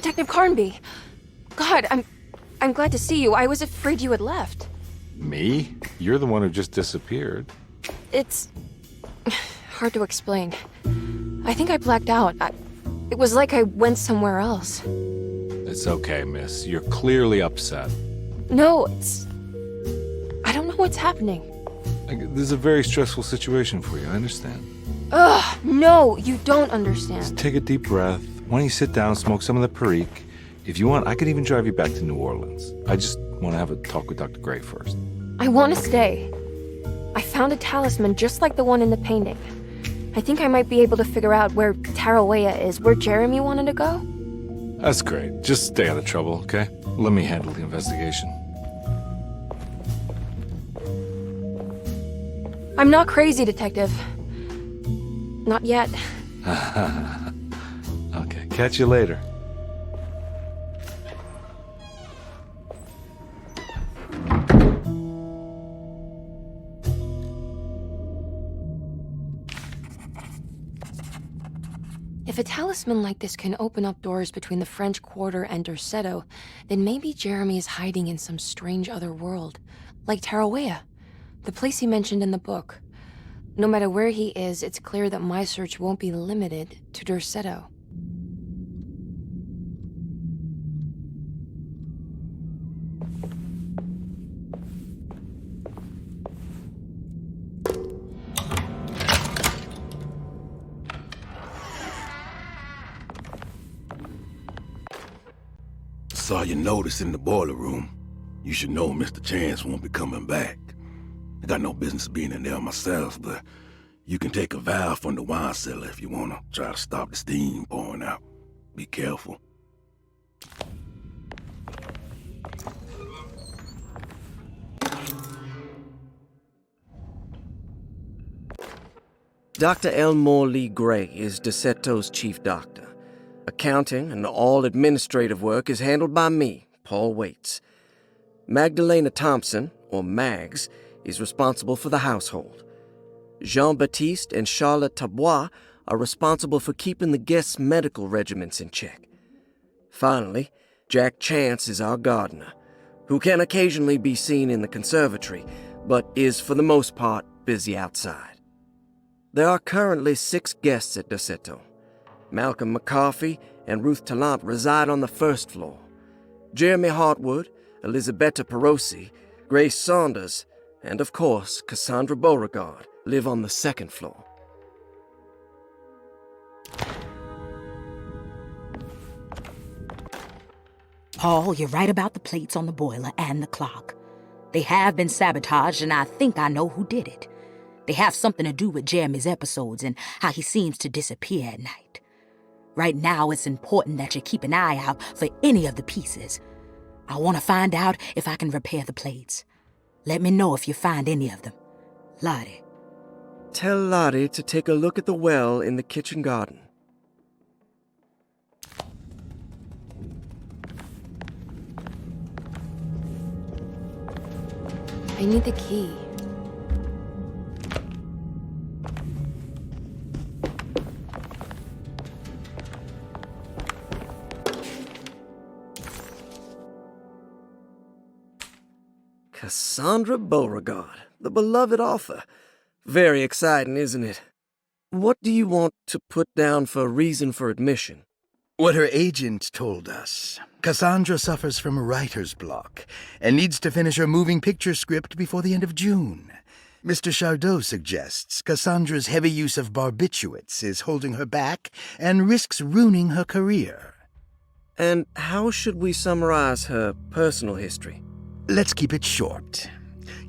Detective Carnby. God, I'm glad to see you. I was afraid you had left. Me? You're the one who just disappeared. It's hard to explain. I think I blacked out. It was like I went somewhere else. It's okay, miss. You're clearly upset. No, I don't know what's happening. This is a very stressful situation for you, I understand. Ugh, no, you don't understand. Just take a deep breath. Why don't you sit down, smoke some of the Perique? If you want, I could even drive you back to New Orleans. I just want to have a talk with Dr. Gray first. I want to stay. I found a talisman just like the one in the painting. I think I might be able to figure out where Tarawea is, where Jeremy wanted to go. That's great. Just stay out of trouble, okay? Let me handle the investigation. I'm not crazy, Detective. Not yet. Okay, catch you later. If a talisman like this can open up doors between the French Quarter and Derceto, then maybe Jeremy is hiding in some strange other world, like Tarawea, the place he mentioned in the book. No matter where he is, it's clear that my search won't be limited to Derceto. Saw your notice in the boiler room. You should know Mr. Chance won't be coming back. I got no business being in there myself, but you can take a valve from the wine cellar if you want to try to stop the steam pouring out. Be careful. Dr. Elmore Lee Gray is Derceto's chief doctor. Accounting and all administrative work is handled by me, Paul Waits. Magdalena Thompson, or Mags, is responsible for the household. Jean-Baptiste and Charlotte Tabois are responsible for keeping the guests' medical regimens in check. Finally, Jack Chance is our gardener, who can occasionally be seen in the conservatory, but is for the most part busy outside. There are currently 6 guests at Derceto. Malcolm McCarthy and Ruth Tallant reside on the first floor. Jeremy Hartwood, Elisabetta Perosi, Grace Saunders, and of course Cassandra Beauregard live on the second floor. Paul, you're right about the plates on the boiler and the clock. They have been sabotaged, and I think I know who did it. They have something to do with Jeremy's episodes and how he seems to disappear at night. Right now, it's important that you keep an eye out for any of the pieces. I want to find out if I can repair the plates. Let me know if you find any of them. Lottie. Tell Lottie to take a look at the well in the kitchen garden. I need the key. Cassandra Beauregard, the beloved author. Very exciting, isn't it? What do you want to put down for reason for admission? What her agent told us. Cassandra suffers from writer's block and needs to finish her moving picture script before the end of June. Mr. Chardot suggests Cassandra's heavy use of barbiturates is holding her back and risks ruining her career. And how should we summarize her personal history? Let's keep it short.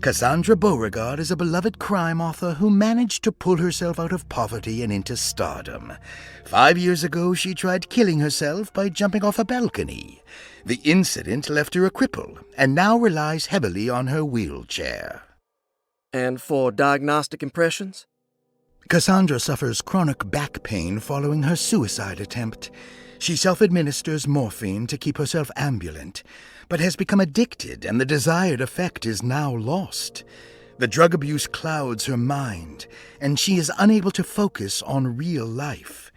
Cassandra Beauregard is a beloved crime author who managed to pull herself out of poverty and into stardom. 5 years ago, she tried killing herself by jumping off a balcony. The incident left her a cripple and now relies heavily on her wheelchair. And for diagnostic impressions? Cassandra suffers chronic back pain following her suicide attempt. She self-administers morphine to keep herself ambulant, but has become addicted and the desired effect is now lost. The drug abuse clouds her mind, and she is unable to focus on real life.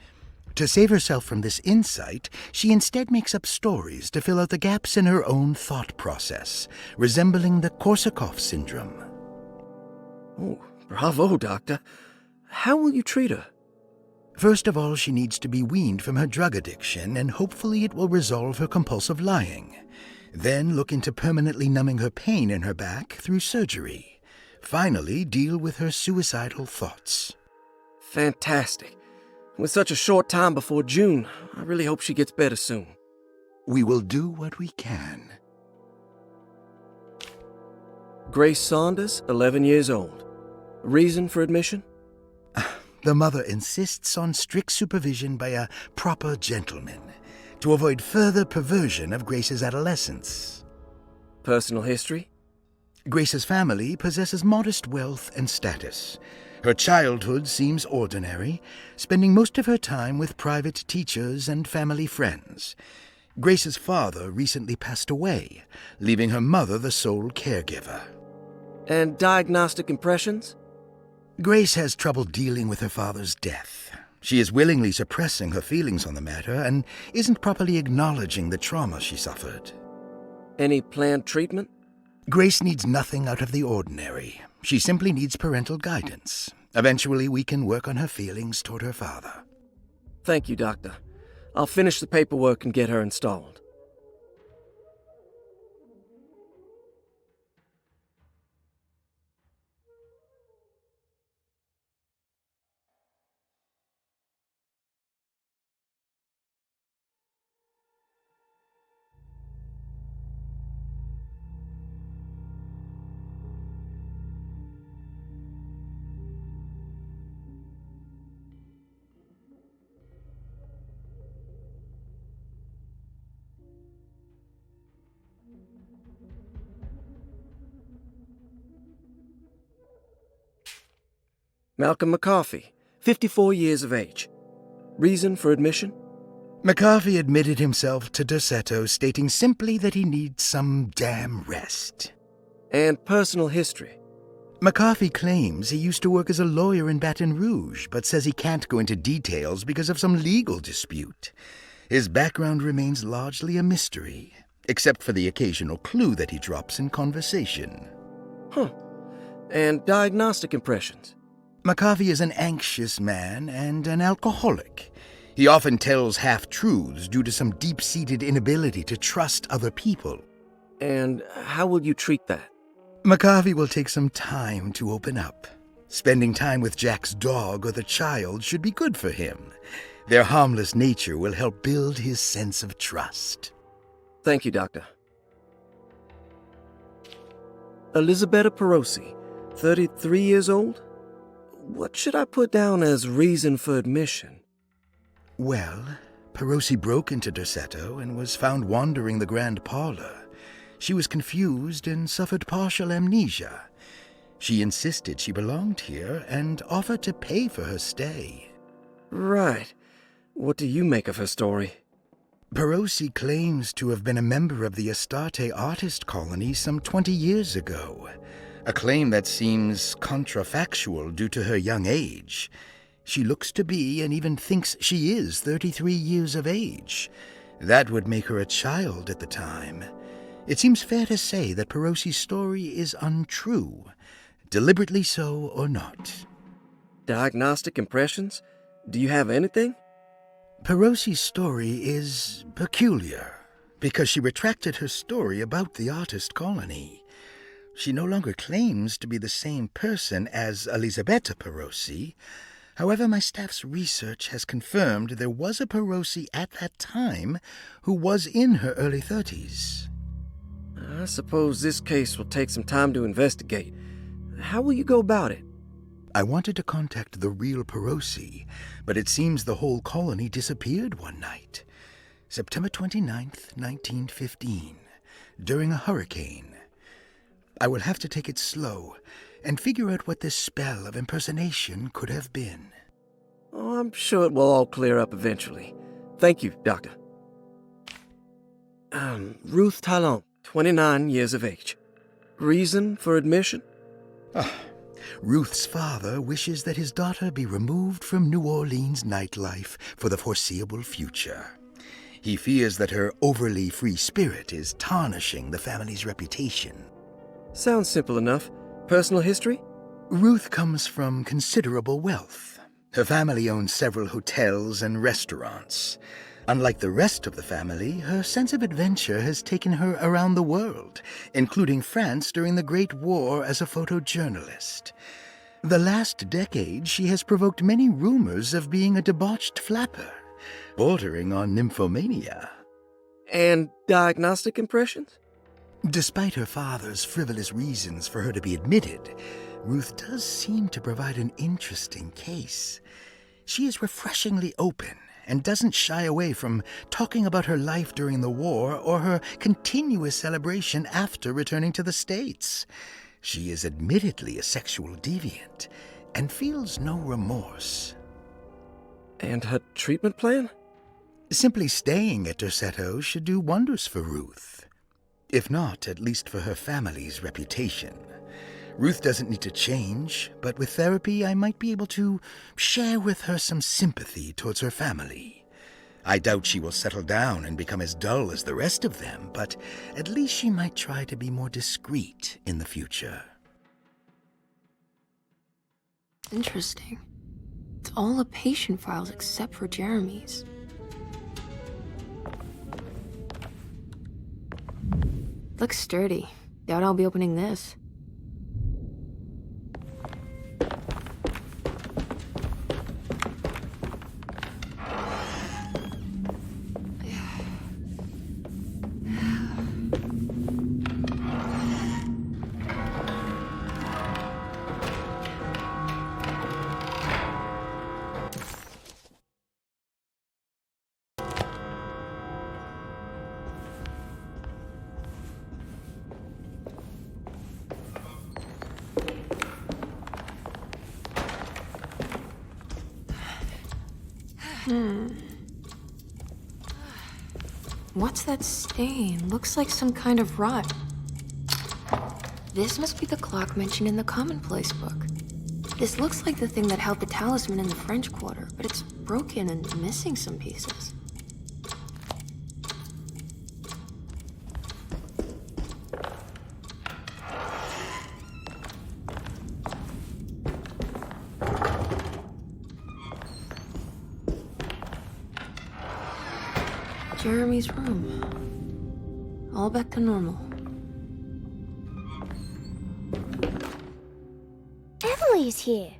To save herself from this insight, she instead makes up stories to fill out the gaps in her own thought process, resembling the Korsakoff syndrome. Oh, bravo, Doctor. How will you treat her? First of all, she needs to be weaned from her drug addiction, and hopefully it will resolve her compulsive lying. Then look into permanently numbing her pain in her back through surgery. Finally, deal with her suicidal thoughts. Fantastic. With such a short time before June, I really hope she gets better soon. We will do what we can. Grace Saunders, 11 years old. Reason for admission? The mother insists on strict supervision by a proper gentleman to avoid further perversion of Grace's adolescence. Personal history? Grace's family possesses modest wealth and status. Her childhood seems ordinary, spending most of her time with private teachers and family friends. Grace's father recently passed away, leaving her mother the sole caregiver. And diagnostic impressions? Grace has trouble dealing with her father's death. She is willingly suppressing her feelings on the matter and isn't properly acknowledging the trauma she suffered. Any planned treatment? Grace needs nothing out of the ordinary. She simply needs parental guidance. Eventually, we can work on her feelings toward her father. Thank you, Doctor. I'll finish the paperwork and get her installed. Malcolm McCarthy, 54 years of age. Reason for admission? McCarthy admitted himself to Derceto, stating simply that he needs some damn rest. And personal history? McCarthy claims he used to work as a lawyer in Baton Rouge, but says he can't go into details because of some legal dispute. His background remains largely a mystery, except for the occasional clue that he drops in conversation. Huh. And diagnostic impressions? McCarthy is an anxious man and an alcoholic. He often tells half-truths due to some deep-seated inability to trust other people. And how will you treat that? McCarthy will take some time to open up. Spending time with Jack's dog or the child should be good for him. Their harmless nature will help build his sense of trust. Thank you, Doctor. Elisabetta Perosi, 33 years old? What should I put down as reason for admission? Well, Perosi broke into Derceto and was found wandering the grand parlor. She was confused and suffered partial amnesia. She insisted she belonged here and offered to pay for her stay. Right. What do you make of her story? Perosi claims to have been a member of the Astarte artist colony some 20 years ago. A claim that seems contrafactual due to her young age. She looks to be and even thinks she is 33 years of age. That would make her a child at the time. It seems fair to say that Perosi's story is untrue, deliberately so or not. Diagnostic impressions? Do you have anything? Perosi's story is peculiar because she retracted her story about the artist colony. She no longer claims to be the same person as Elisabetta Perosi. However, my staff's research has confirmed there was a Perosi at that time who was in her early 30s. I suppose this case will take some time to investigate. How will you go about it? I wanted to contact the real Perosi, but it seems the whole colony disappeared one night. September 29th, 1915, during a hurricane. I will have to take it slow and figure out what this spell of impersonation could have been. Oh, I'm sure it will all clear up eventually. Thank you, Doctor. Ruth Talon, 29 years of age. Reason for admission? Ruth's father wishes that his daughter be removed from New Orleans nightlife for the foreseeable future. He fears that her overly free spirit is tarnishing the family's reputation. Sounds simple enough. Personal history? Ruth comes from considerable wealth. Her family owns several hotels and restaurants. Unlike the rest of the family, her sense of adventure has taken her around the world, including France during the Great War as a photojournalist. The last decade, she has provoked many rumors of being a debauched flapper, bordering on nymphomania. And diagnostic impressions? Despite her father's frivolous reasons for her to be admitted, Ruth does seem to provide an interesting case. She is refreshingly open and doesn't shy away from talking about her life during the war or her continuous celebration after returning to the States. She is admittedly a sexual deviant and feels no remorse. And her treatment plan? Simply staying at Derceto should do wonders for Ruth. If not, at least for her family's reputation. Ruth doesn't need to change, but with therapy I might be able to share with her some sympathy towards her family. I doubt she will settle down and become as dull as the rest of them, but at least she might try to be more discreet in the future. Interesting. It's all the patient files except for Jeremy's. Looks sturdy. Doubt I'll be opening this. What's that stain? Looks like some kind of rot. This must be the clock mentioned in the commonplace book. This looks like the thing that held the talisman in the French Quarter, but it's broken and missing some pieces. Jeremy's room. All back to normal. Emily's here.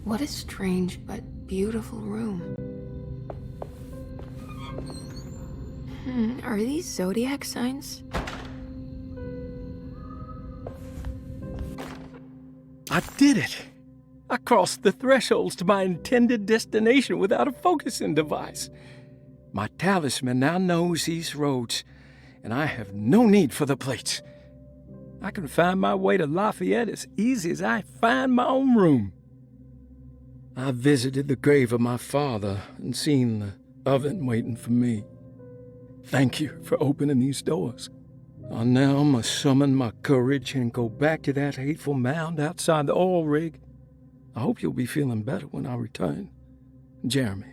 What a strange but beautiful room. Are these zodiac signs? I did it! I crossed the thresholds to my intended destination without a focusing device. My talisman now knows these roads, and I have no need for the plates. I can find my way to Lafayette as easy as I find my own room. I visited the grave of my father and seen the oven waiting for me. Thank you for opening these doors. I now must summon my courage and go back to that hateful mound outside the oil rig. I hope you'll be feeling better when I return. Jeremy.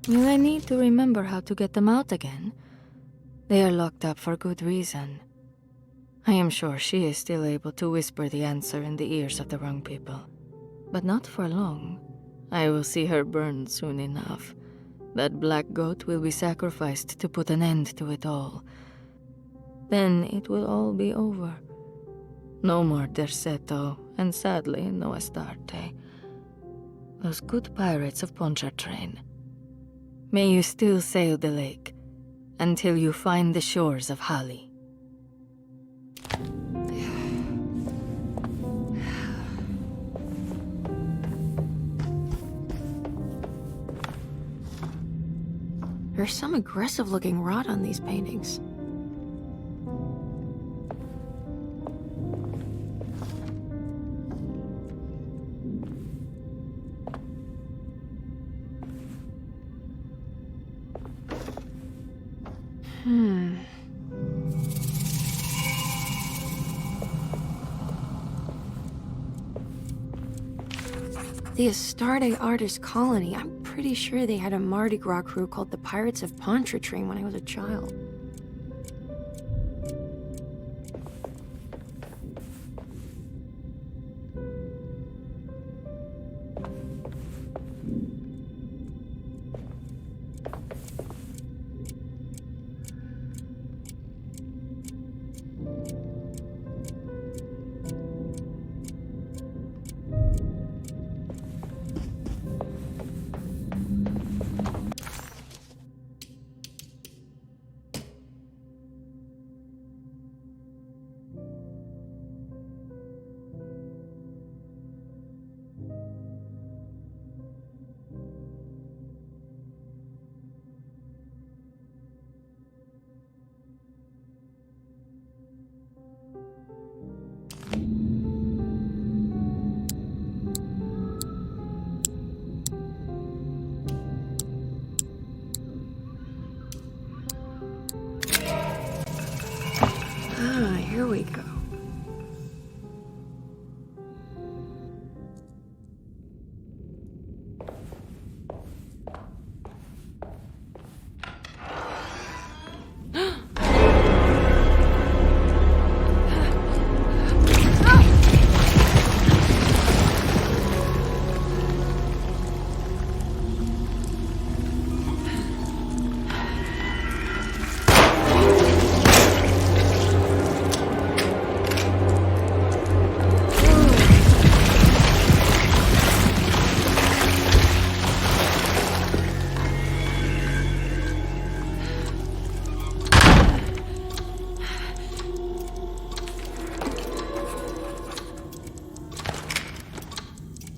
Will I need to remember how to get them out again? They are locked up for good reason. I am sure she is still able to whisper the answer in the ears of the wrong people. But not for long. I will see her burn soon enough. That black goat will be sacrificed to put an end to it all. Then it will all be over. No more Derceto, and sadly, no Astarte. Those good pirates of Pontchartrain. May you still sail the lake, until you find the shores of Hali. There's some aggressive-looking rot on these paintings. The Astarte Artist Colony. I'm pretty sure they had a Mardi Gras crew called the Pirates of Pontchartrain when I was a child. Here we go.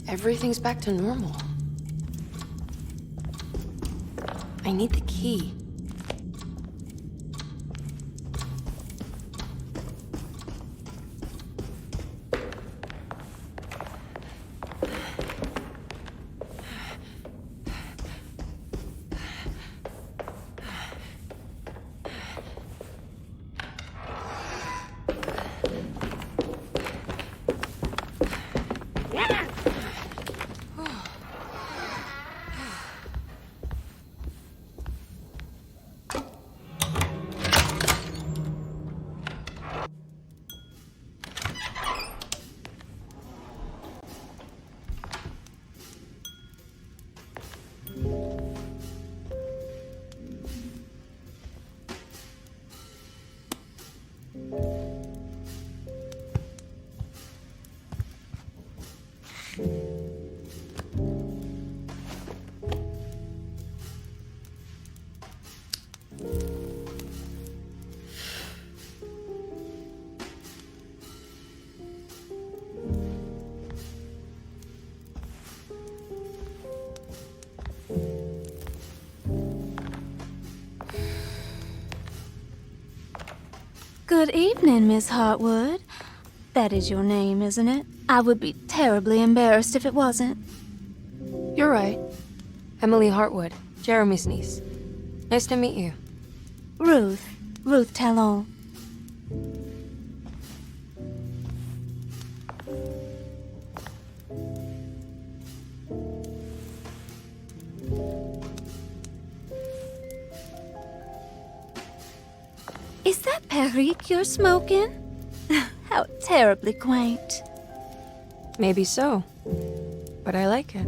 Everything's back to normal. I need the key. Good evening, Miss Hartwood. That is your name, isn't it? I would be terribly embarrassed if it wasn't. You're right. Emily Hartwood, Jeremy's niece. Nice to meet you. Ruth Talon. Is that Perique you're smoking? How terribly quaint. Maybe so, but I like it.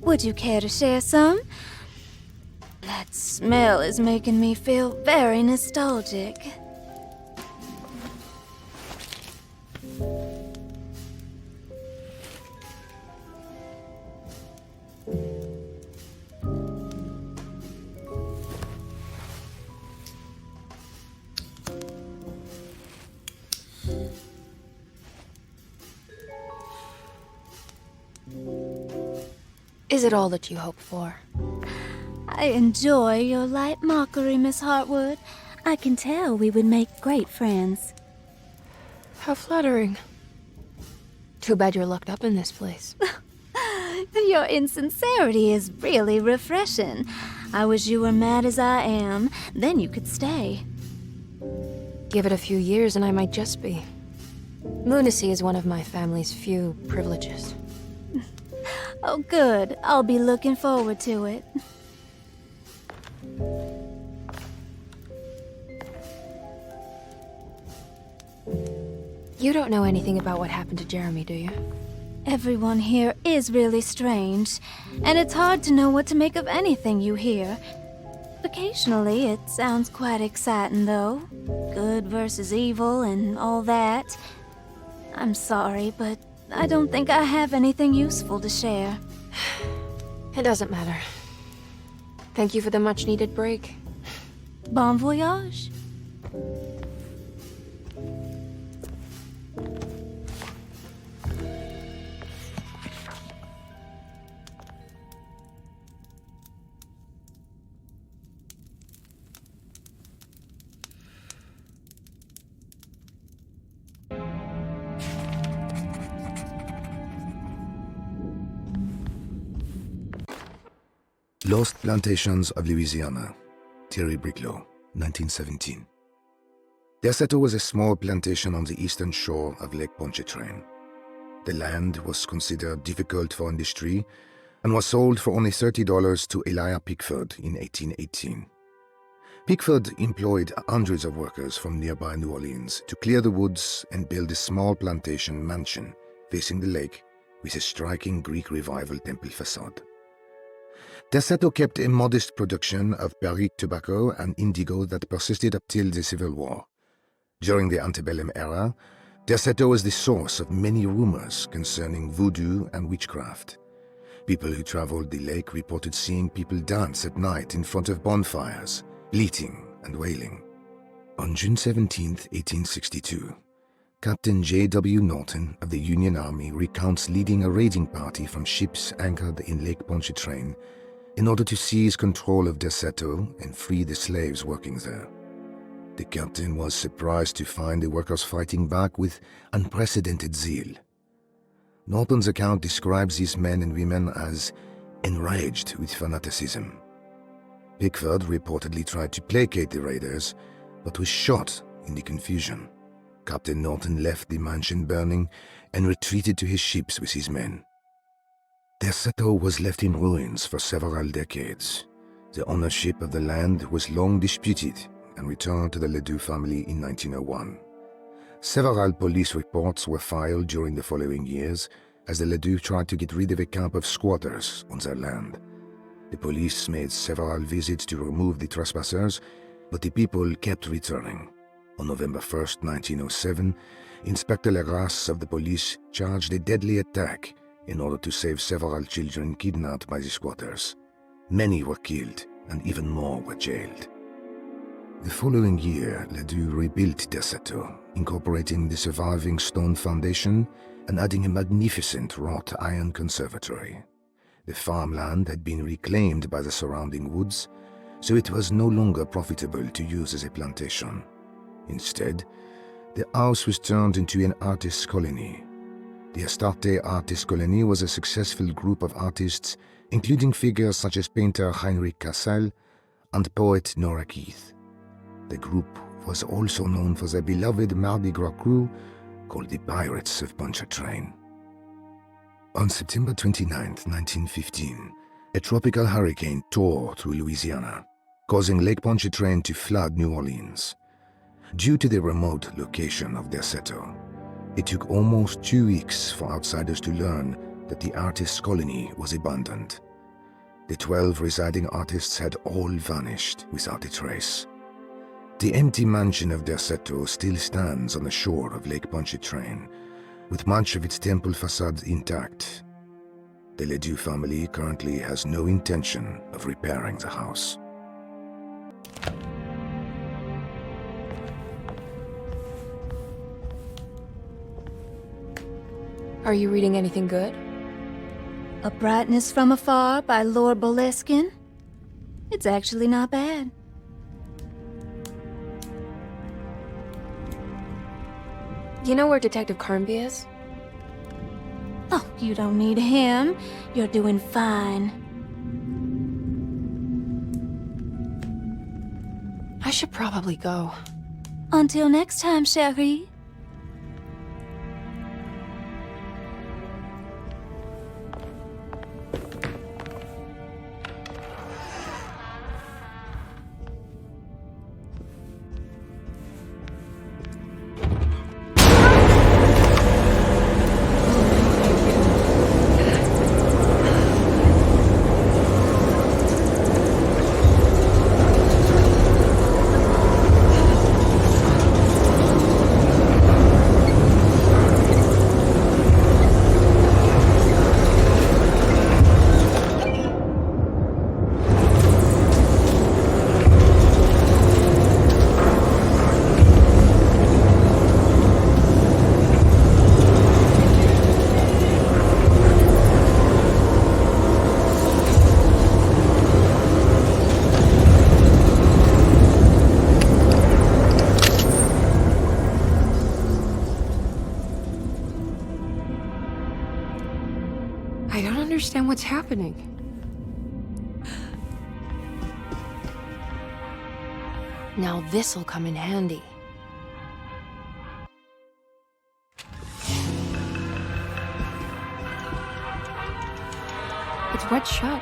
Would you care to share some? That smell is making me feel very nostalgic. Is it all that you hope for? I enjoy your light mockery, Miss Hartwood. I can tell we would make great friends. How flattering. Too bad you're locked up in this place. Your insincerity is really refreshing. I wish you were mad as I am, then you could stay. Give it a few years and I might just be. Lunacy is one of my family's few privileges. Oh, good. I'll be looking forward to it. You don't know anything about what happened to Jeremy, do you? Everyone here is really strange, and it's hard to know what to make of anything you hear. Occasionally, it sounds quite exciting, though. Good versus evil and all that. I'm sorry, but I don't think I have anything useful to share. It doesn't matter. Thank you for the much-needed break. Bon voyage. Lost Plantations of Louisiana, Thierry Briclot, 1917. Derceto was a small plantation on the eastern shore of Lake Pontchartrain. The land was considered difficult for industry and was sold for only $30 to Elijah Pickford in 1818. Pickford employed hundreds of workers from nearby New Orleans to clear the woods and build a small plantation mansion facing the lake with a striking Greek Revival temple facade. Derceto kept a modest production of Perique tobacco and indigo that persisted up till the Civil War. During the antebellum era, Derceto was the source of many rumors concerning voodoo and witchcraft. People who traveled the lake reported seeing people dance at night in front of bonfires, bleating and wailing. On June 17, 1862, Captain J.W. Norton of the Union Army recounts leading a raiding party from ships anchored in Lake Pontchartrain in order to seize control of Derceto and free the slaves working there. The captain was surprised to find the workers fighting back with unprecedented zeal. Norton's account describes these men and women as enraged with fanaticism. Pickford reportedly tried to placate the raiders, but was shot in the confusion. Captain Norton left the mansion burning and retreated to his ships with his men. Derceto was left in ruins for several decades. The ownership of the land was long disputed and returned to the Ledoux family in 1901. Several police reports were filed during the following years as the Ledoux tried to get rid of a camp of squatters on their land. The police made several visits to remove the trespassers, but the people kept returning. On November 1, 1907, Inspector Legrasse of the police charged a deadly attack in order to save several children kidnapped by the squatters. Many were killed, and even more were jailed. The following year, Ledoux rebuilt Derceto, incorporating the surviving stone foundation and adding a magnificent wrought iron conservatory. The farmland had been reclaimed by the surrounding woods, so it was no longer profitable to use as a plantation. Instead, the house was turned into an artist's colony. The Astarte Artist Colony was a successful group of artists, including figures such as painter Heinrich Cassel and poet Nora Keith. The group was also known for their beloved Mardi Gras crew called the Pirates of Pontchartrain. On September 29, 1915, a tropical hurricane tore through Louisiana, causing Lake Pontchartrain to flood New Orleans. Due to the remote location of Derceto, it took almost 2 weeks for outsiders to learn that the artist's colony was abandoned. The 12 residing artists had all vanished without a trace. The empty mansion of Derceto still stands on the shore of Lake Pontchartrain, with much of its temple facade intact. The Ledoux family currently has no intention of repairing the house. Are you reading anything good? A Brightness from Afar by Lord Boleskine? It's actually not bad. You know where Detective Carnby is? Oh, you don't need him. You're doing fine. I should probably go. Until next time, chérie. I don't understand what's happening. Now this'll come in handy. It's wet shut.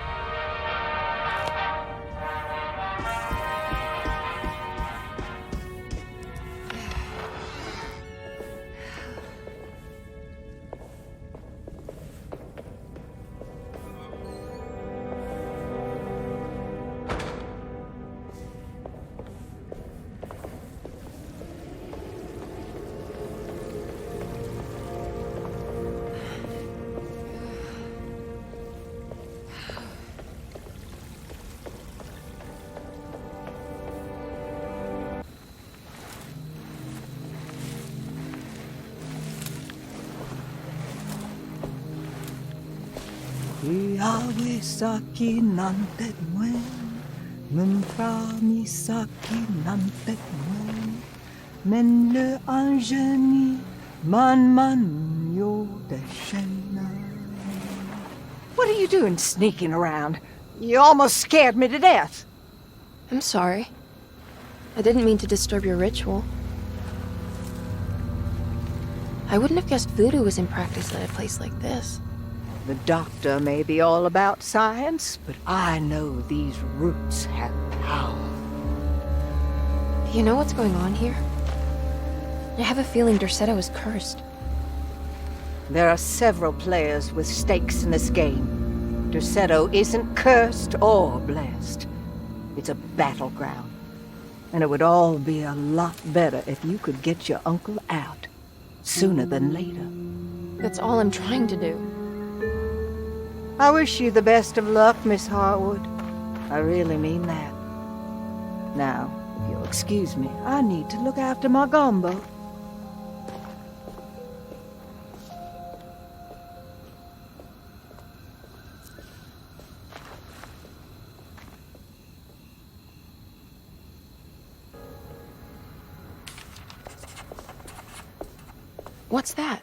Misaki nantet mwen, Mempra misaki nantet mwen, Men le anjeni man yo deshena. What are you doing sneaking around? You almost scared me to death. I'm sorry. I didn't mean to disturb your ritual. I wouldn't have guessed voodoo was in practice at a place like this. The doctor may be all about science, but I know these roots have power. Do you know what's going on here? I have a feeling Derceto is cursed. There are several players with stakes in this game. Derceto isn't cursed or blessed. It's a battleground. And it would all be a lot better if you could get your uncle out sooner than later. That's all I'm trying to do. I wish you the best of luck, Miss Harwood. I really mean that. Now, if you'll excuse me, I need to look after my gumbo. What's that?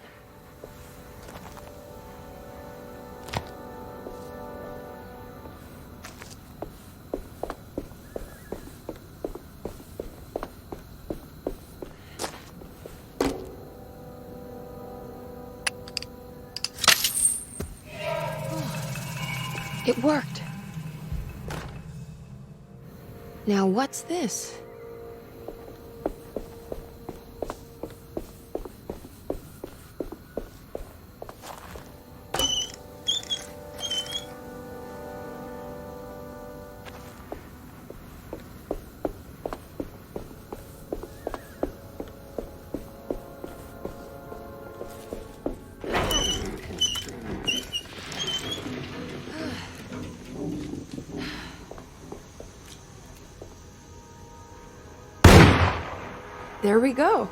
It worked. Now what's this? There we go.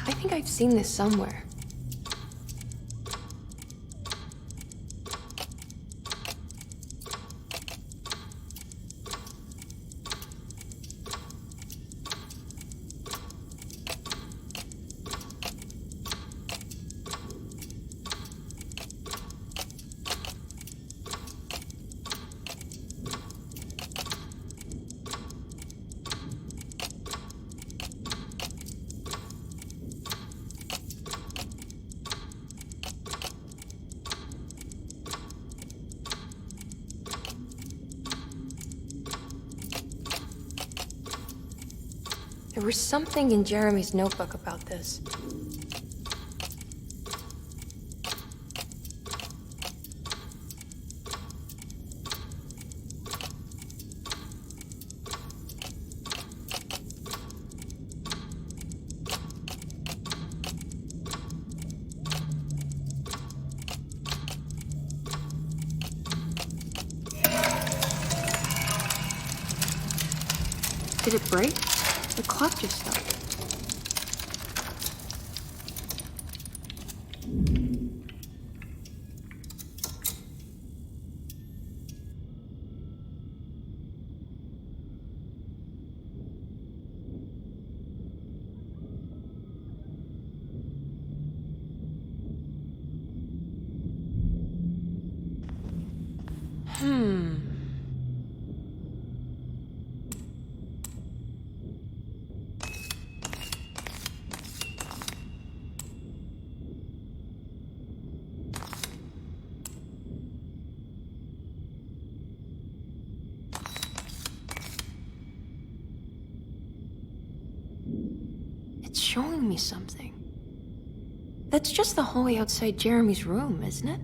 I think I've seen this somewhere. There was something in Jeremy's notebook about this. Did it break? The clock just stopped. It's showing me something. That's just the hallway outside Jeremy's room, isn't it?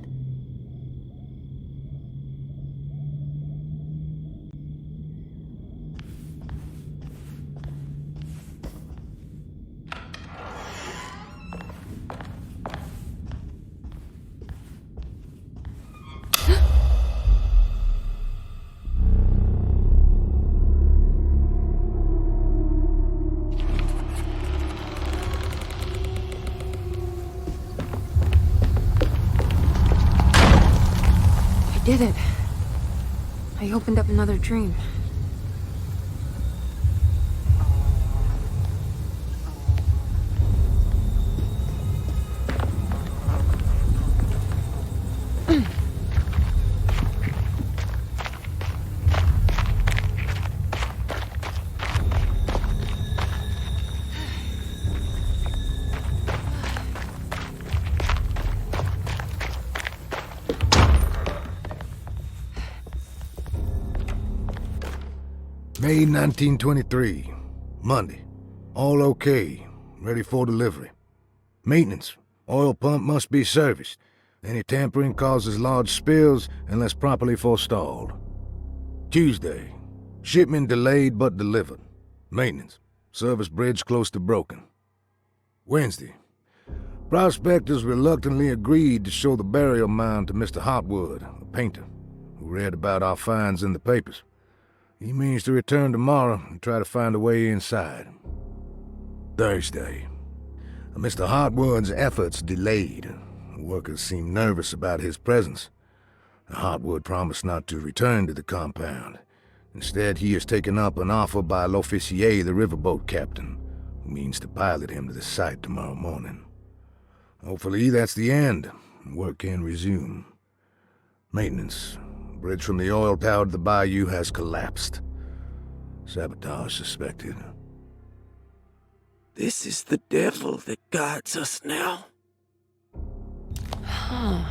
I did it. I opened up another dream. May 1923, Monday. All okay, ready for delivery. Maintenance. Oil pump must be serviced. Any tampering causes large spills unless properly forestalled. Tuesday. Shipment delayed but delivered. Maintenance. Service bridge close to broken. Wednesday. Prospectors reluctantly agreed to show the burial mound to Mr. Hotwood, a painter, who read about our finds in the papers. He means to return tomorrow and try to find a way inside. Thursday. Mr. Hotwood's efforts delayed. The workers seemed nervous about his presence. Hotwood promised not to return to the compound. Instead, he has taken up an offer by L'Officier, the riverboat captain, means to pilot him to the site tomorrow morning. Hopefully that's the end. Work can resume. Maintenance. Bridge from the oil tower to the bayou has collapsed. Sabotage suspected. This is the devil that guides us now. Huh.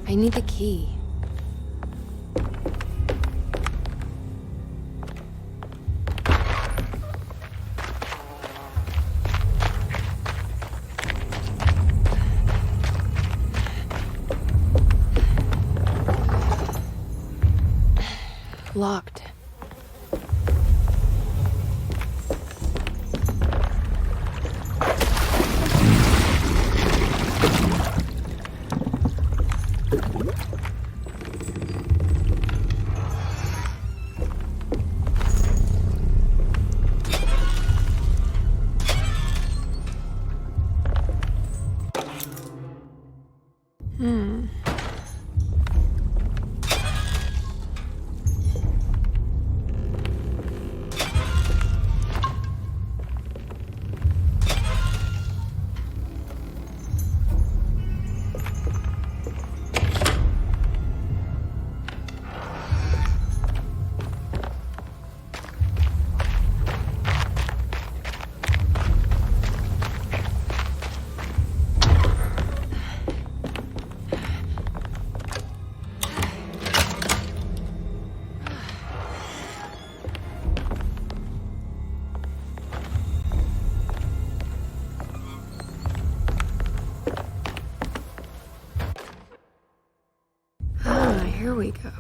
I need the key. Locked. Here we go.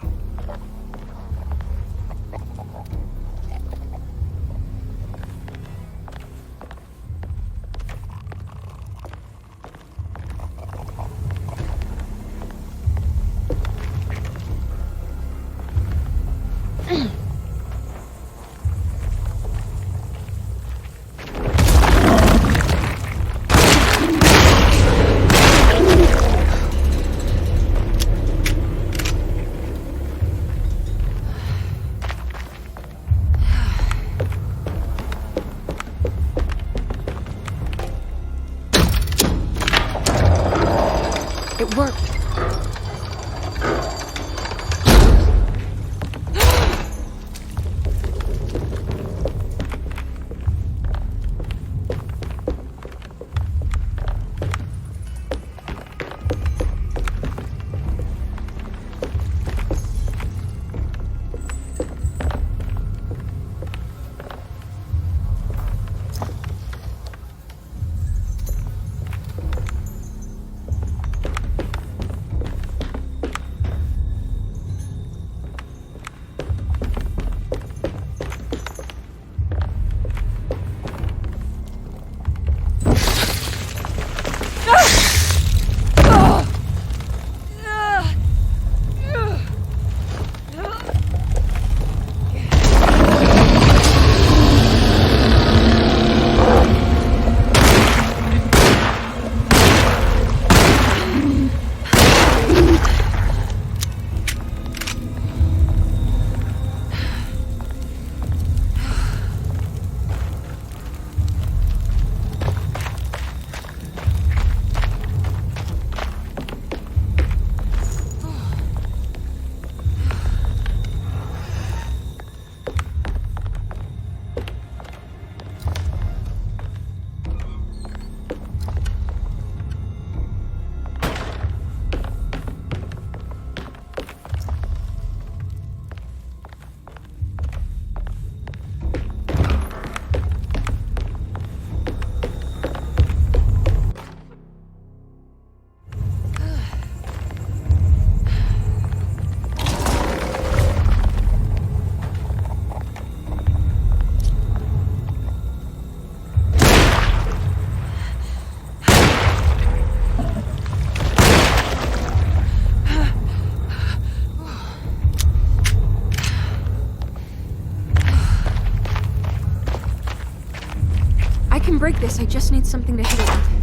It worked. I can break this, I just need something to hit it with.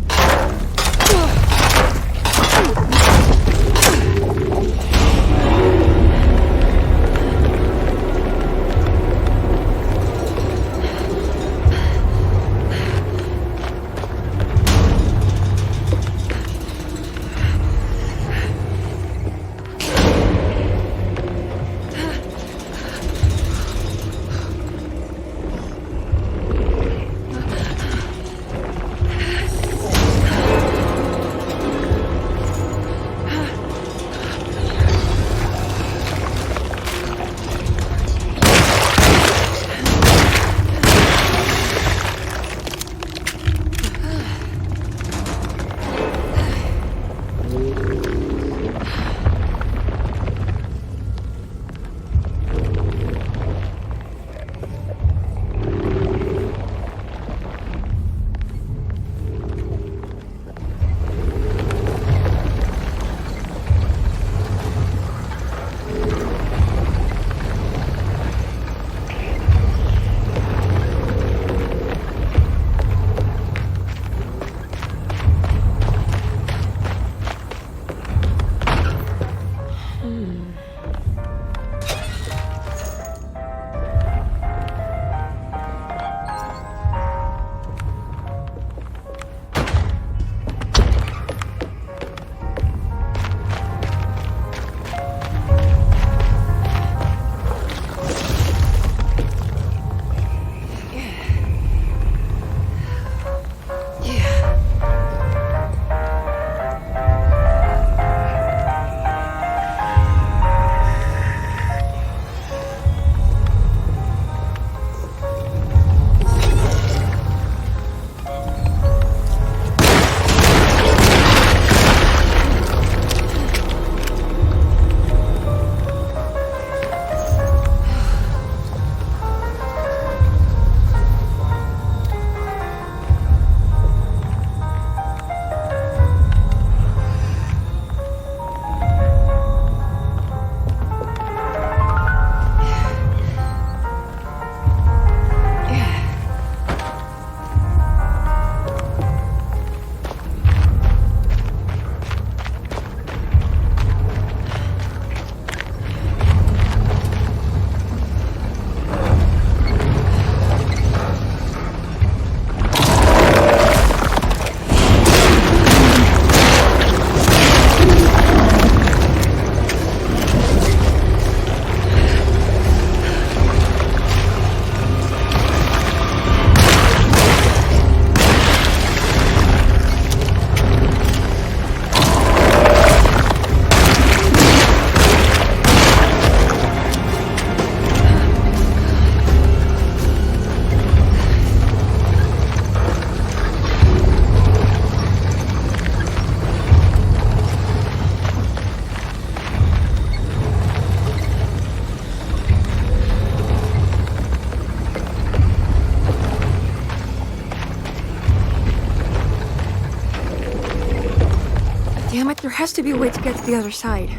Damn it, there has to be a way to get to the other side.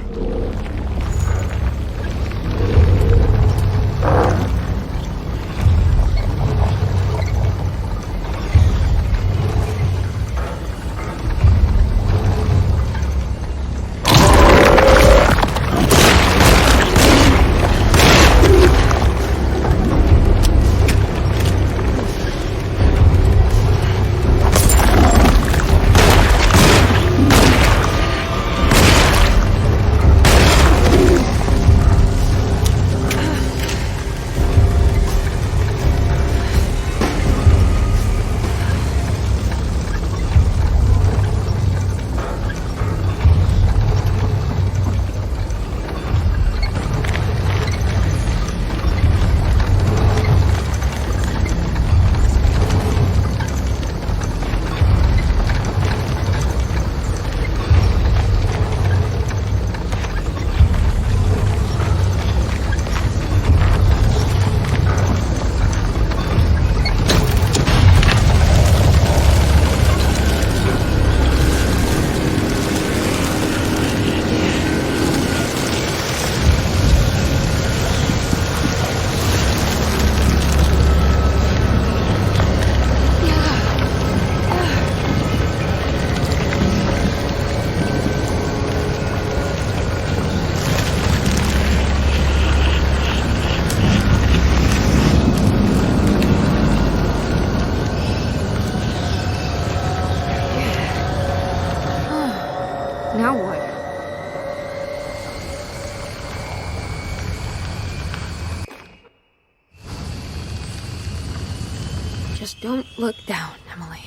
Don't look down, Emily.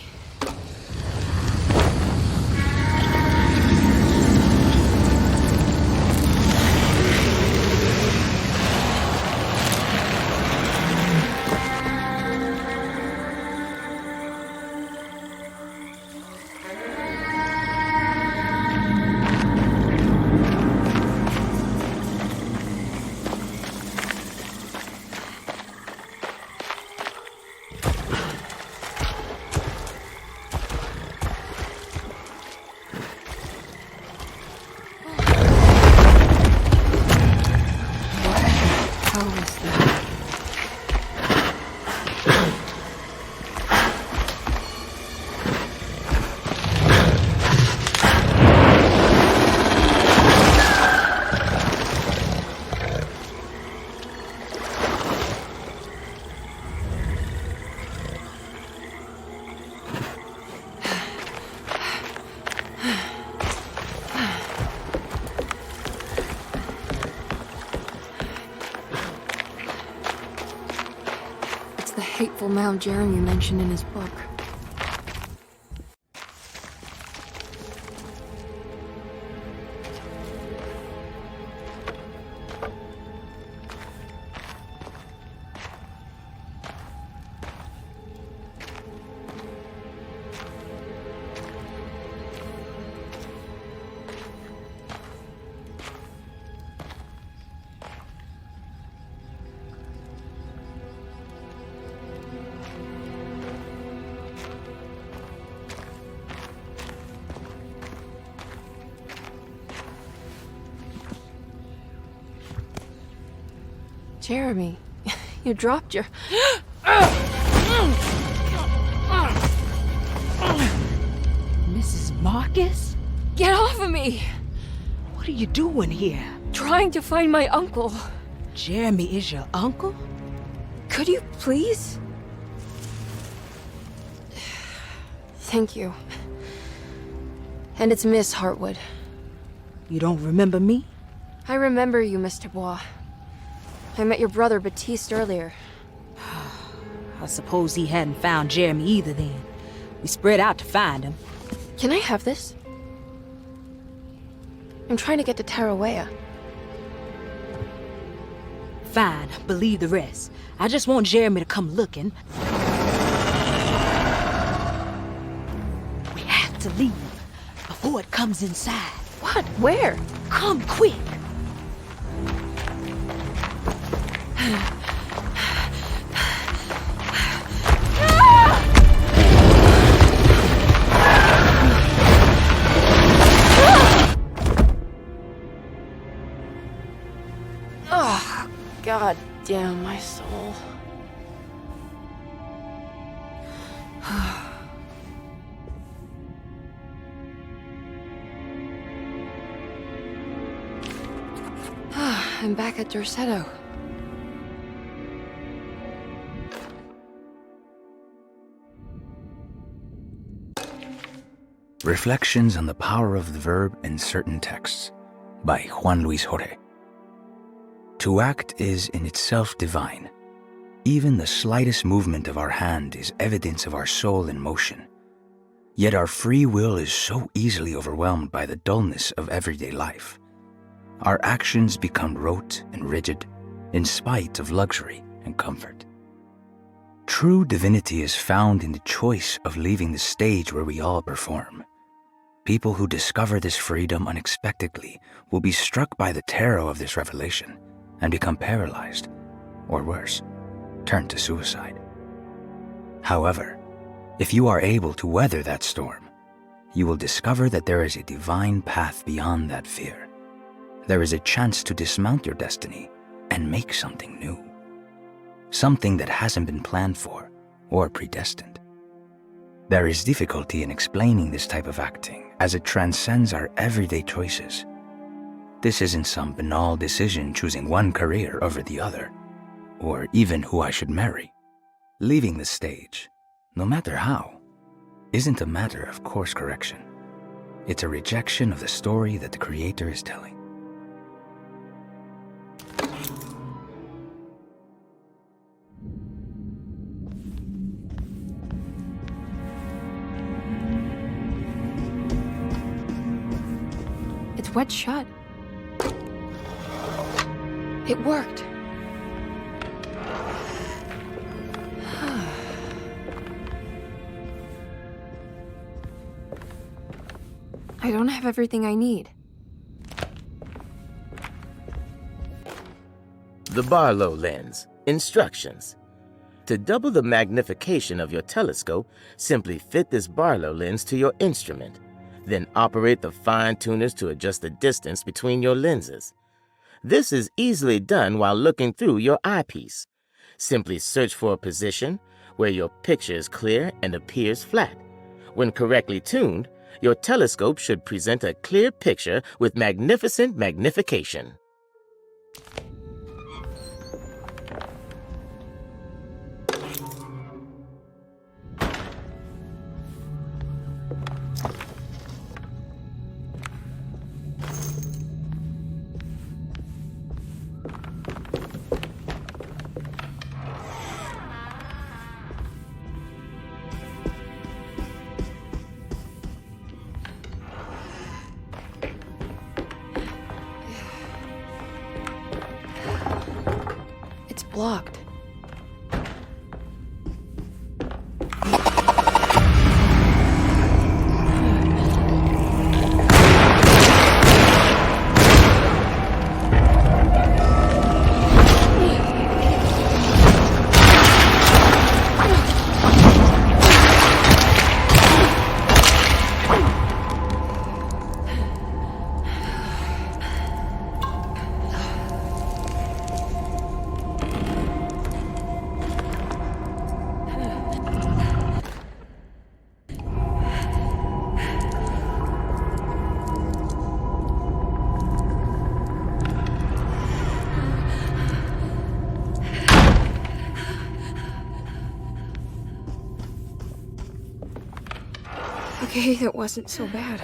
How was that? It's the hateful mound Jeremy mentioned in his book. Jeremy, you dropped your... Mrs. Marcus? Get off of me! What are you doing here? Trying to find my uncle. Jeremy is your uncle? Could you please? Thank you. And it's Miss Hartwood. You don't remember me? I remember you, Miss Dubois. I met your brother Baptiste earlier. I suppose he hadn't found Jeremy either then. We spread out to find him. Can I have this? I'm trying to get to Tarawea. Fine, believe the rest. I just want Jeremy to come looking. We have to leave before it comes inside. What? Where? Come quick! Oh, God damn my soul. I'm back at Derceto. Reflections on the Power of the Verb in Certain Texts by Juan Luis Jorge. To act is in itself divine. Even the slightest movement of our hand is evidence of our soul in motion. Yet our free will is so easily overwhelmed by the dullness of everyday life. Our actions become rote and rigid in spite of luxury and comfort. True divinity is found in the choice of leaving the stage where we all perform. People who discover this freedom unexpectedly will be struck by the terror of this revelation and become paralyzed, or worse, turn to suicide. However, if you are able to weather that storm, you will discover that there is a divine path beyond that fear. There is a chance to dismount your destiny and make something new. Something that hasn't been planned for or predestined. There is difficulty in explaining this type of acting as it transcends our everyday choices. This isn't some banal decision choosing one career over the other, or even who I should marry. Leaving the stage, no matter how, isn't a matter of course correction. It's a rejection of the story that the Creator is telling. wet shut. It worked. I don't have everything I need. The Barlow lens. Instructions. To double the magnification of your telescope, simply fit this Barlow lens to your instrument. Then operate the fine tuners to adjust the distance between your lenses. This is easily done while looking through your eyepiece. Simply search for a position where your picture is clear and appears flat. When correctly tuned, your telescope should present a clear picture with magnificent magnification. It's blocked. Okay, that wasn't so bad.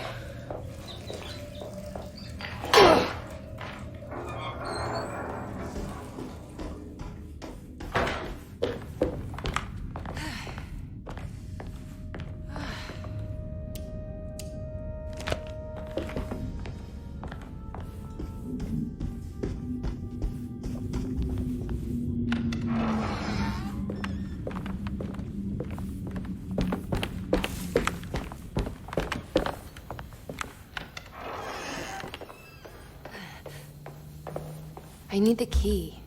I need the key.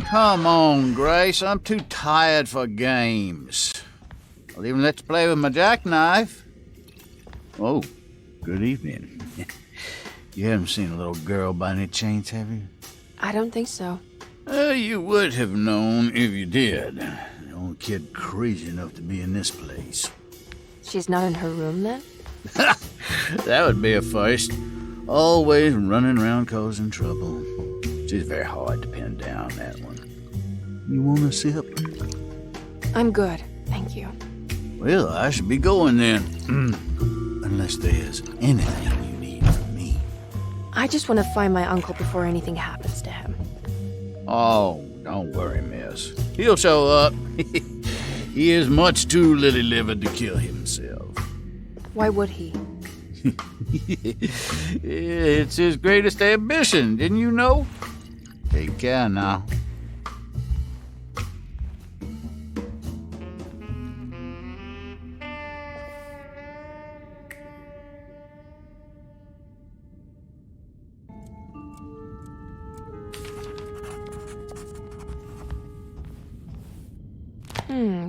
Come on, Grace. I'm too tired for games. I'll even let you play with my jackknife. Oh, good evening. You haven't seen a little girl by any chance, have you? I don't think so. You would have known if you did. The only kid crazy enough to be in this place. She's not in her room then? That would be a first. Always running around causing trouble. She's very hard to pin down, that one. You want a sip? I'm good, thank you. Well, I should be going then. Unless there's anything you need from me. I just want to find my uncle before anything happens to him. Oh, don't worry, miss. He'll show up. He is much too lily-livered to kill himself. Why would he? It's his greatest ambition, didn't you know? Take care now.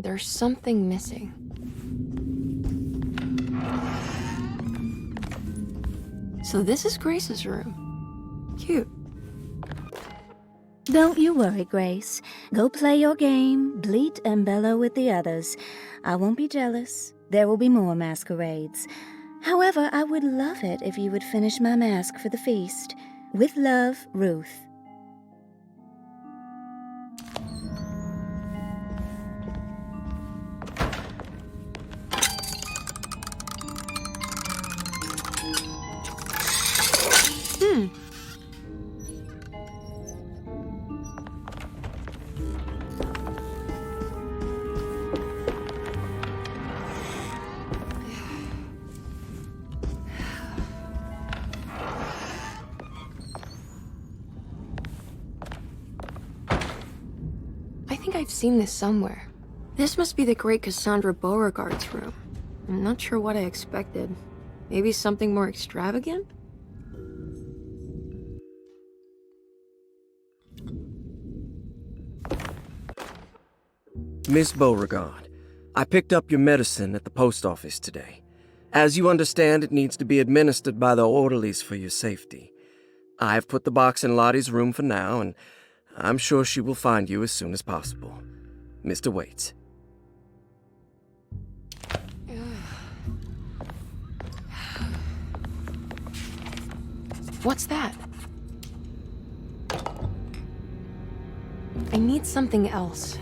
There's something missing. So this is Grace's room. Cute. Don't you worry, Grace. Go play your game, bleat and bellow with the others. I won't be jealous. There will be more masquerades. However, I would love it if you would finish my mask for the feast. With love, Ruth. think I've seen this somewhere. This must be the great Cassandra Beauregard's room. I'm not sure what I expected. Maybe something more extravagant? Miss Beauregard, I picked up your medicine at the post office today. As you understand, it needs to be administered by the orderlies for your safety. I've put the box in Lottie's room for now, and I'm sure she will find you as soon as possible. Mr. Waits. What's that? I need something else.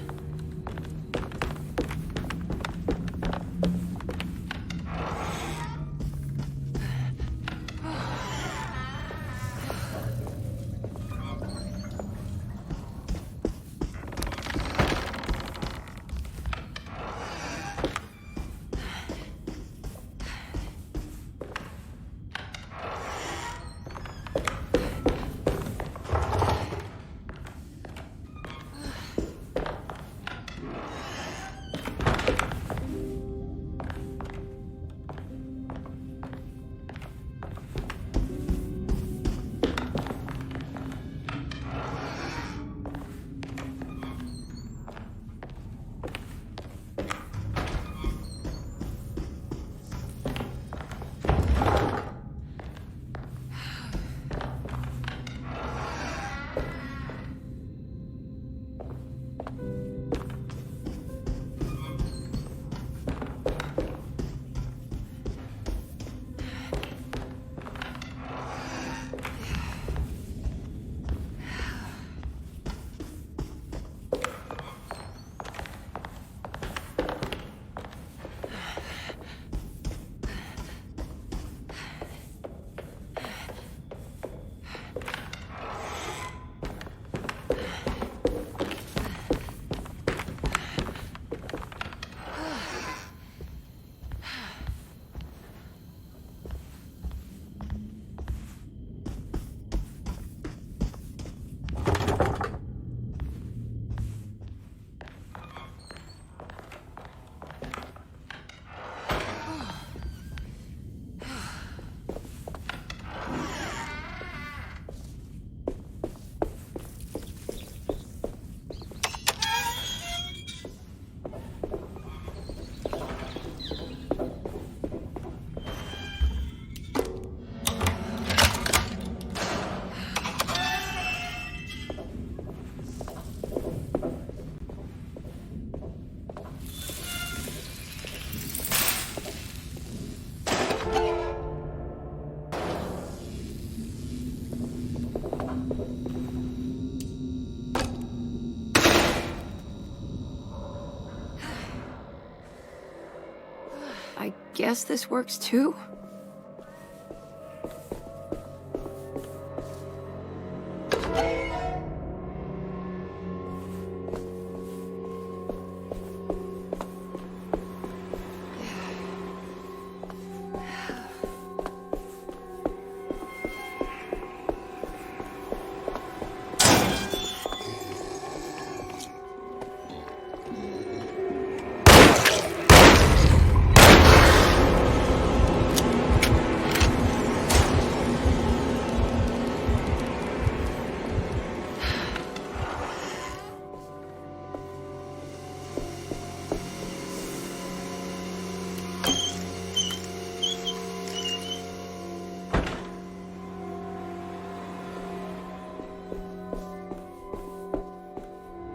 I guess this works too?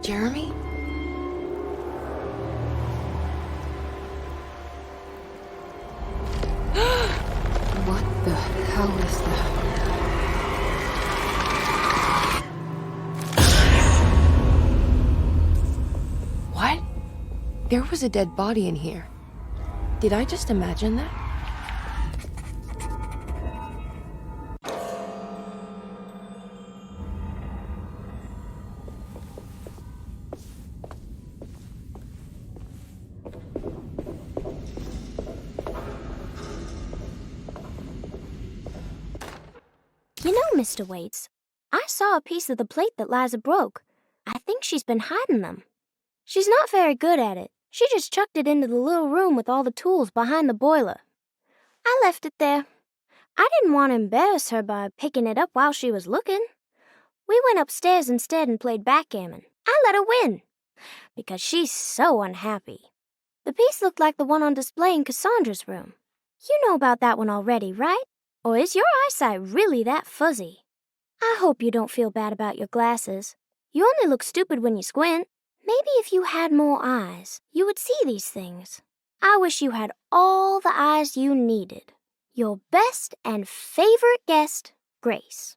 Jeremy? What the hell is that? What? There was a dead body in here. Did I just imagine that? You know, Mr. Waits, I saw a piece of the plate that Liza broke. I think she's been hiding them. She's not very good at it. She just chucked it into the little room with all the tools behind the boiler. I left it there. I didn't want to embarrass her by picking it up while she was looking. We went upstairs instead and played backgammon. I let her win, because she's so unhappy. The piece looked like the one on display in Cassandra's room. You know about that one already, right? Or is your eyesight really that fuzzy? I hope you don't feel bad about your glasses. You only look stupid when you squint. Maybe if you had more eyes, you would see these things. I wish you had all the eyes you needed. Your best and favorite guest, Grace.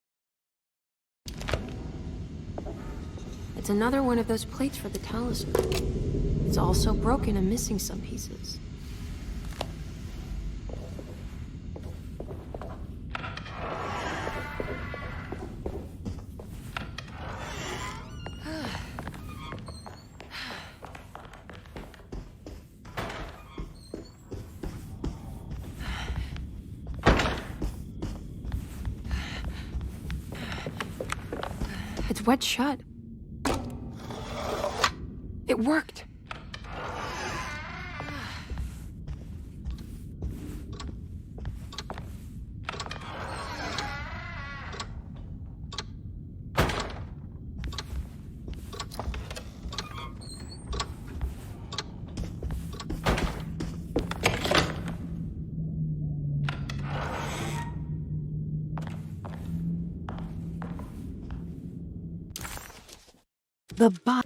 It's another one of those plates for the talisman. It's also broken and missing some pieces. It's wet shut. It worked. The bot.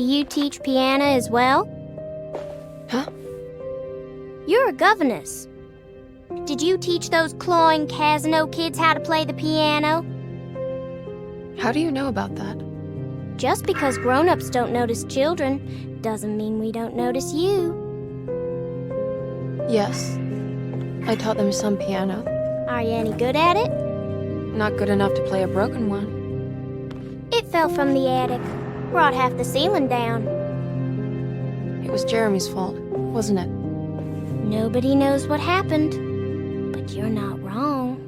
you teach piano as well? Huh? You're a governess. Did you teach those clawing Casino kids how to play the piano? How do you know about that? Just because grown-ups don't notice children doesn't mean we don't notice you. Yes. I taught them some piano. Are you any good at it? Not good enough to play a broken one. It fell from the attic. Brought half the ceiling down. It was Jeremy's fault, wasn't it? Nobody knows what happened, but you're not wrong.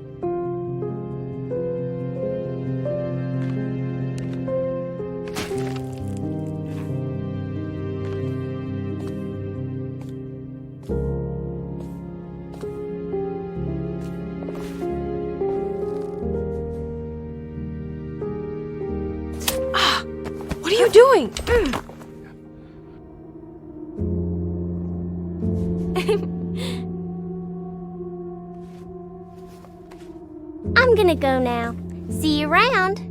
What are you doing? I'm gonna go now. See you around.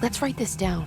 Let's write this down.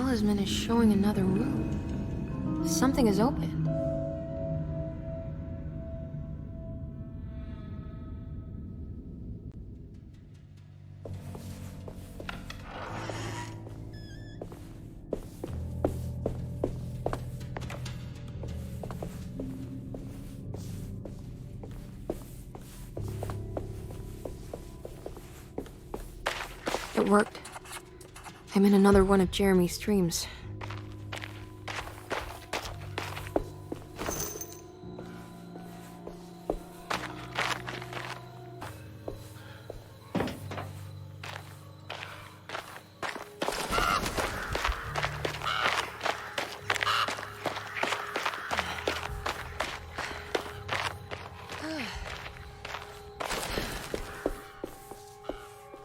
talisman is showing another room. Something is open. It worked. I'm in another one of Jeremy's dreams.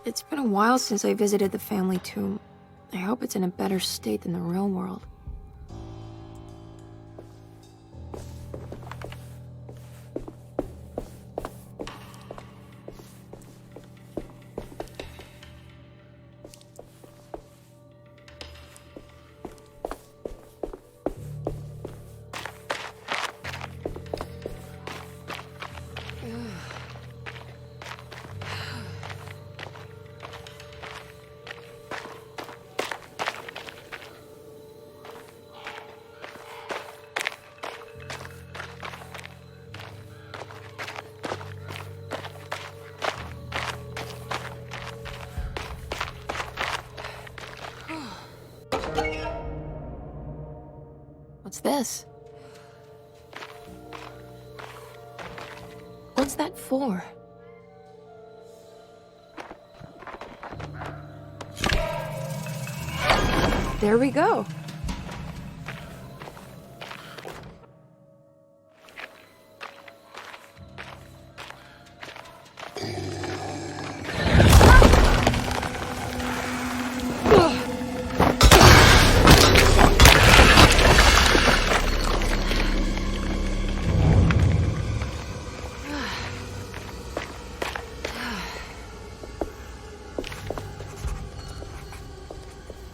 It's been a while since I visited the family tomb. I hope it's in a better state than the real world. What's this? What's that for? There we go.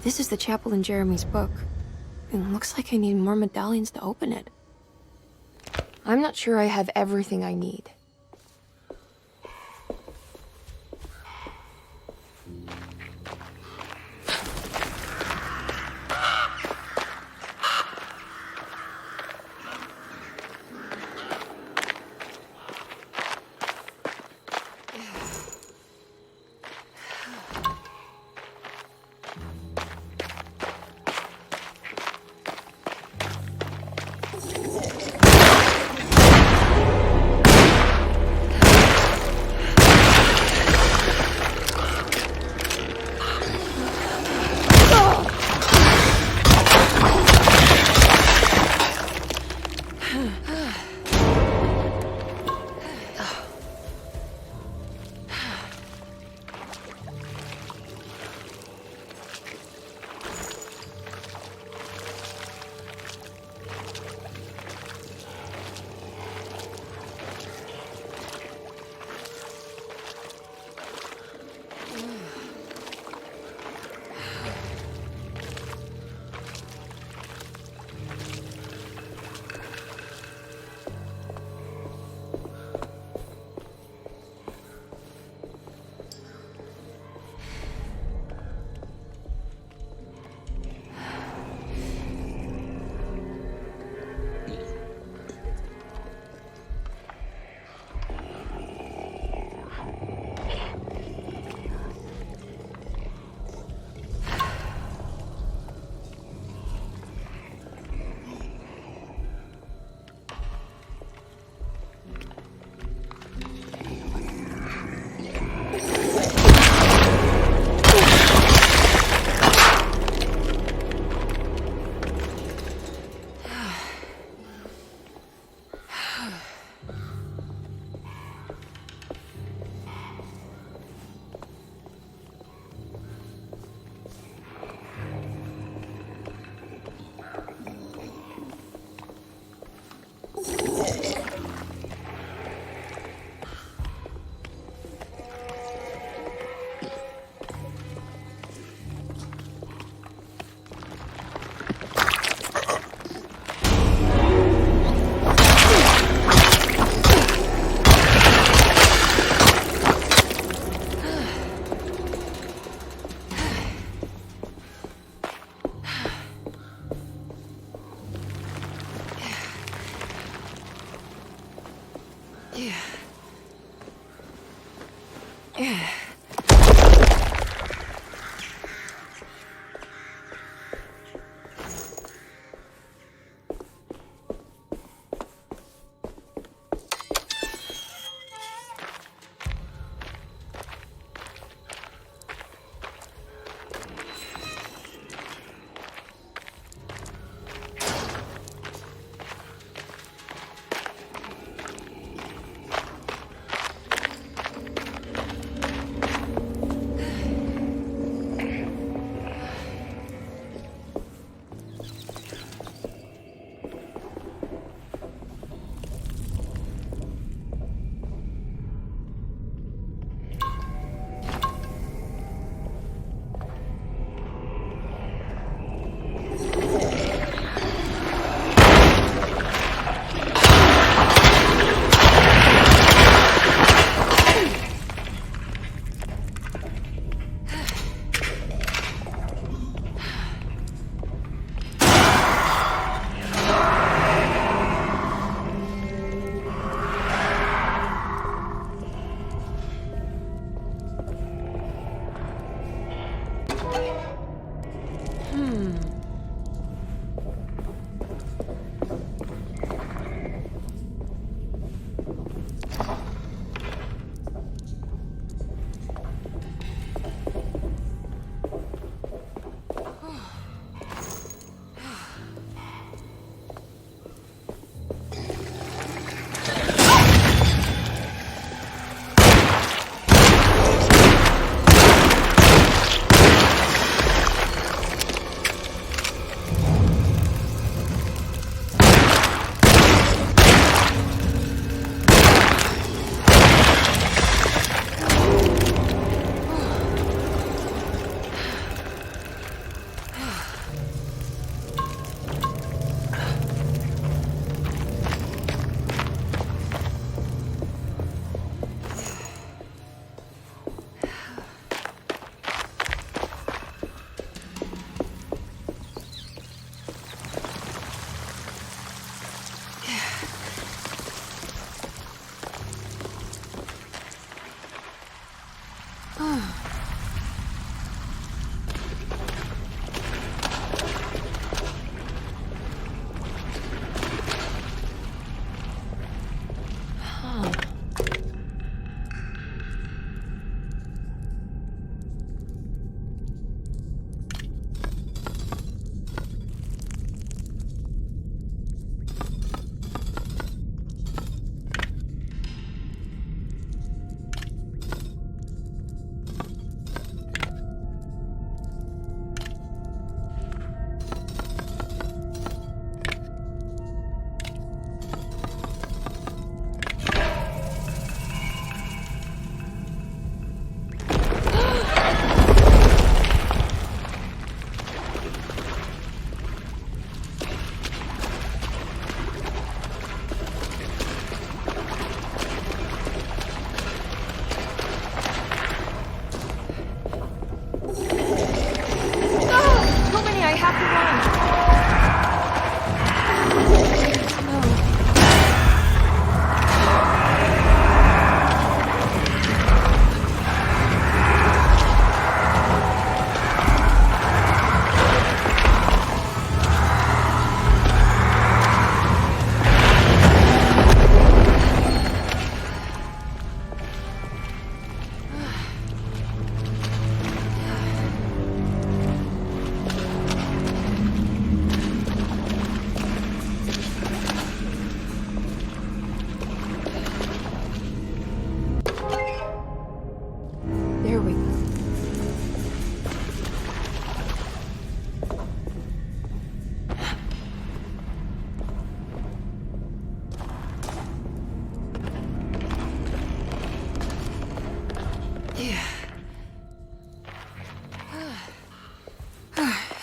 This is the chapel in Jeremy's book. It looks like I need more medallions to open it. I'm not sure I have everything I need.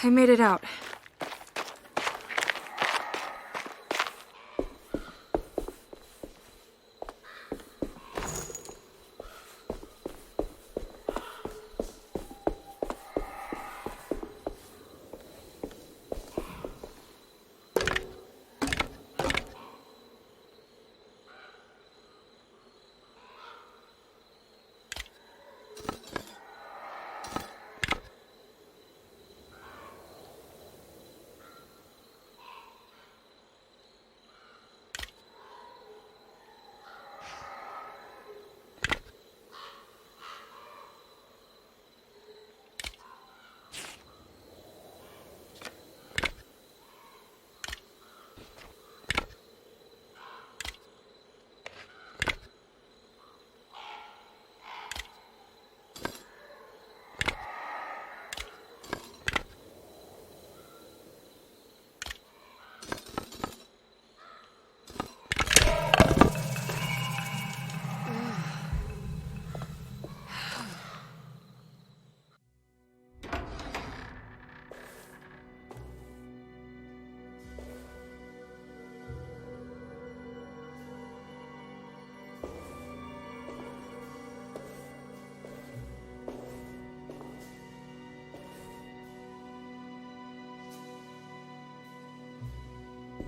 I made it out.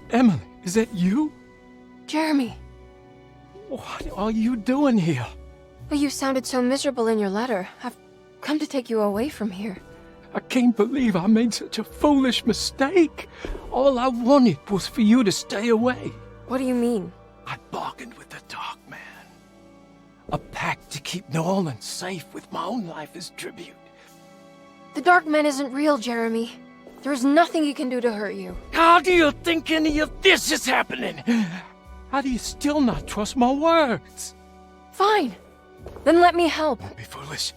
Emily, is that you? Jeremy. What are you doing here? Well, you sounded so miserable in your letter. I've come to take you away from here. I can't believe I made such a foolish mistake. All I wanted was for you to stay away. What do you mean? I bargained with the Dark Man. A pact to keep New Orleans safe with my own life as tribute. The Dark Man isn't real, Jeremy. There is nothing he can do to hurt you. How do you think any of this is happening? How do you still not trust my words? Fine. Then let me help. Don't be foolish.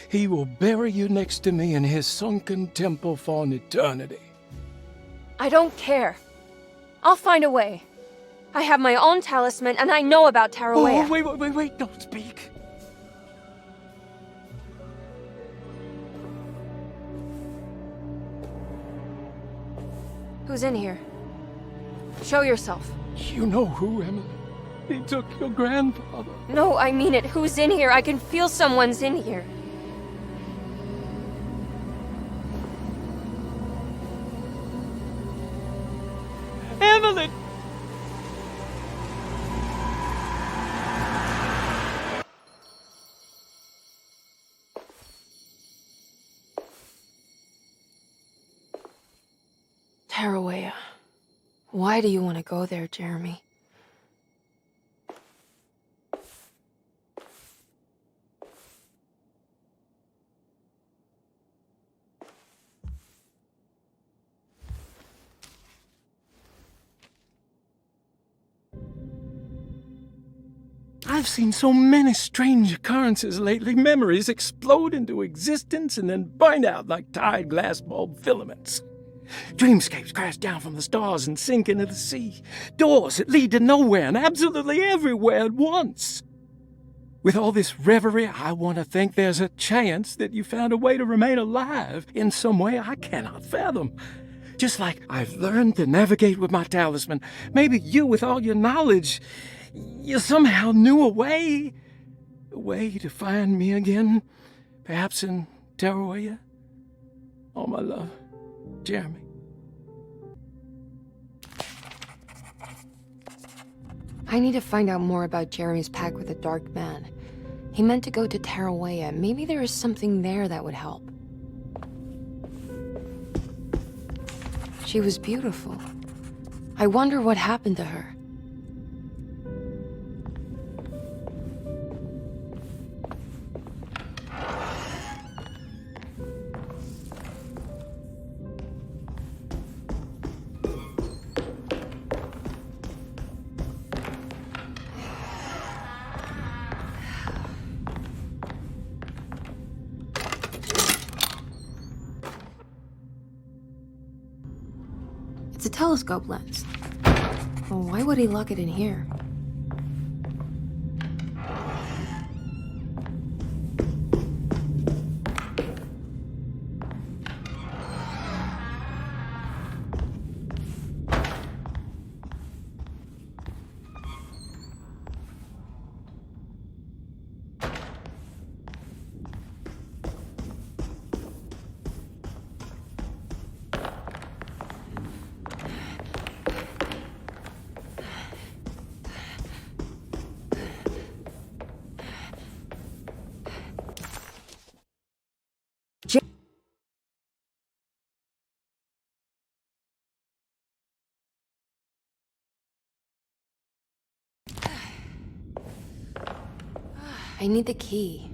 He will bury you next to me in his sunken temple for an eternity. I don't care. I'll find a way. I have my own talisman, and I know about Tarawea. Oh, wait, don't speak. Who's in here? Show yourself. You know who, Emily. He took your grandfather. No, I mean it. Who's in here? I can feel someone's in here. Emily! Tarawea. Why do you want to go there, Jeremy? I've seen so many strange occurrences lately. Memories explode into existence and then burn out like tired glass bulb filaments. Dreamscapes crash down from the stars and sink into the sea. Doors that lead to nowhere and absolutely everywhere at once. With all this reverie, I want to think there's a chance that you found a way to remain alive in some way I cannot fathom. Just like I've learned to navigate with my talisman, maybe you, with all your knowledge, you somehow knew a way to find me again, perhaps in Tarawea. Oh, my love, Jeremy. I need to find out more about Jeremy's pact with the Dark Man. He meant to go to Tarawea. Maybe there is something there that would help. She was beautiful. I wonder what happened to her. It's a telescope lens. Well, why would he lock it in here? I need the key.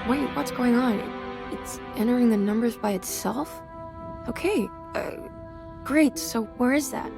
Wait, what's going on? It's entering the numbers by itself? Okay, great, so where is that?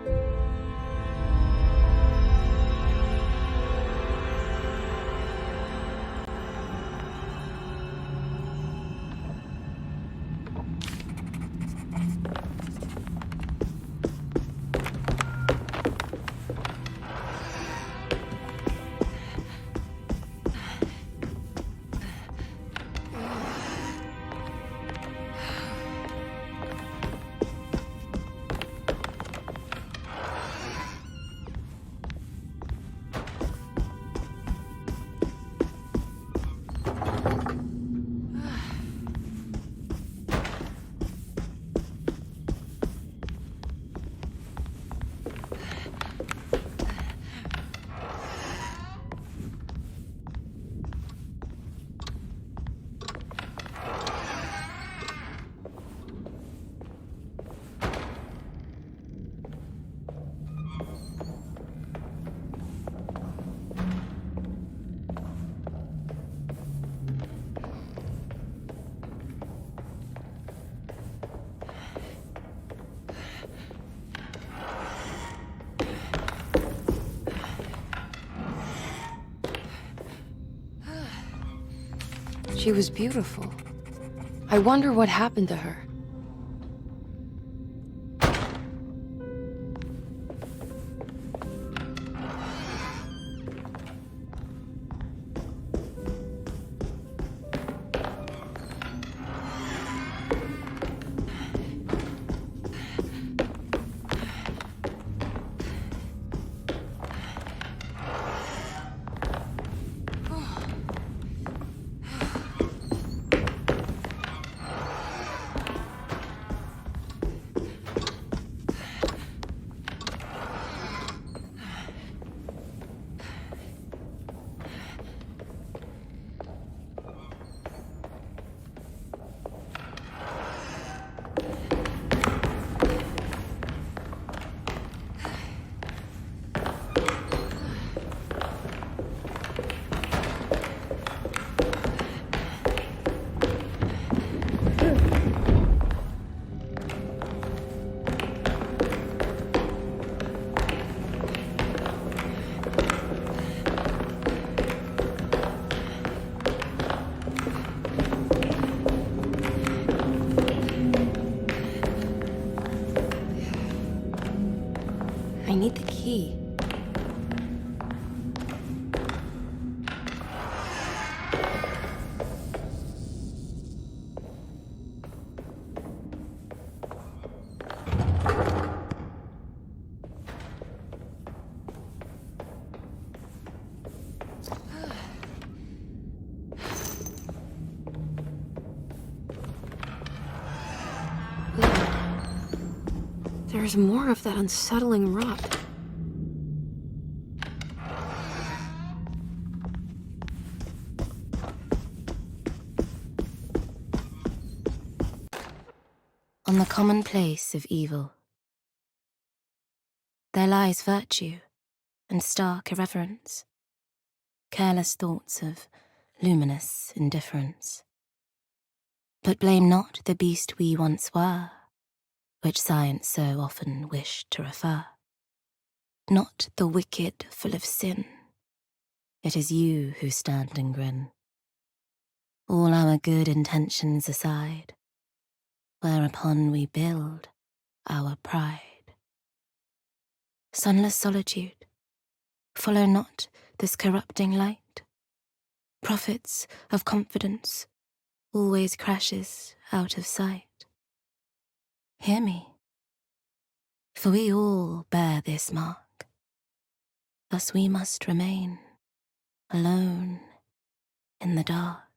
She was beautiful. I wonder what happened to her. I need the key. There's more of that unsettling rot. On the commonplace of evil, there lies virtue and stark irreverence, careless thoughts of luminous indifference. But blame not the beast we once were, which science so often wished to refer. Not the wicked full of sin, it is you who stand and grin. All our good intentions aside, whereupon we build our pride. Sunless solitude, follow not this corrupting light. Prophets of confidence always crashes out of sight. Hear me, for we all bear this mark. Thus we must remain alone in the dark.